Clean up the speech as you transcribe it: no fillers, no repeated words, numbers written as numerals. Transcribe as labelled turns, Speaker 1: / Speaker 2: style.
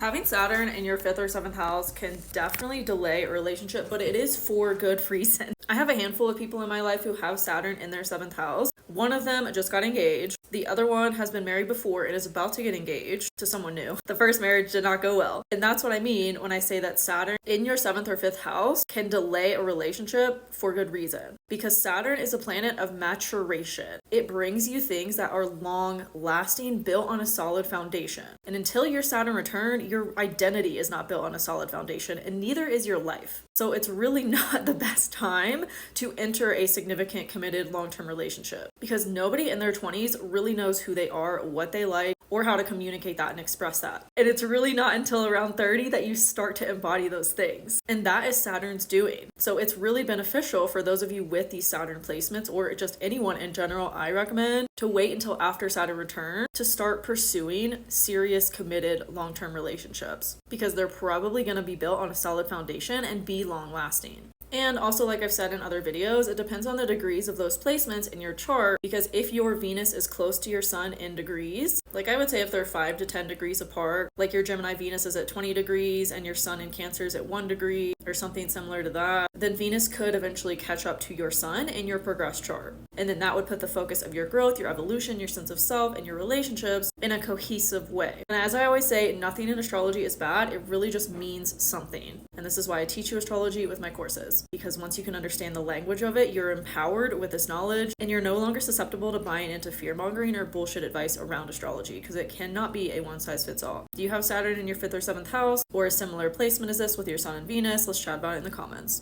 Speaker 1: Having Saturn in your 5th or 7th house can definitely delay a relationship, but it is for good reason. I have a handful of people in my life who have Saturn in their 7th house. One of them just got engaged. The other one has been married before and is about to get engaged to someone new. The first marriage did not go well. And that's what I mean when I say that Saturn in your 7th or 5th house can delay a relationship for good reason. Because Saturn is a planet of maturation. It brings you things that are long lasting, built on a solid foundation. And until your Saturn return, your identity is not built on a solid foundation, and neither is your life. So it's really not the best time to enter a significant, committed, long-term relationship because nobody in their 20s really knows who they are, what they like, or how to communicate that and express that. And it's really not until around 30 that you start to embody those things. And that is Saturn's doing. So it's really beneficial for those of you with these Saturn placements, or just anyone in general, I recommend to wait until after Saturn return to start pursuing serious, committed, long-term relationships because they're probably going to be built on a solid foundation and be long-lasting. And also, like I've said in other videos, it depends on the degrees of those placements in your chart, because if your Venus is close to your sun in degrees, like I would say if they're 5 to 10 degrees apart, like your Gemini Venus is at 20 degrees and your sun in Cancer is at 1 degree or something similar to that, then Venus could eventually catch up to your sun in your progress chart. And then that would put the focus of your growth, your evolution, your sense of self, and your relationships in a cohesive way. And as I always say, nothing in astrology is bad. It really just means something. And this is why I teach you astrology with my courses. Because once you can understand the language of it, you're empowered with this knowledge and you're no longer susceptible to buying into fear-mongering or bullshit advice around astrology, because it cannot be a one-size-fits-all. Do you have Saturn in your 5th or 7th house or a similar placement as this with your sun and Venus? Let's chat about it in the comments.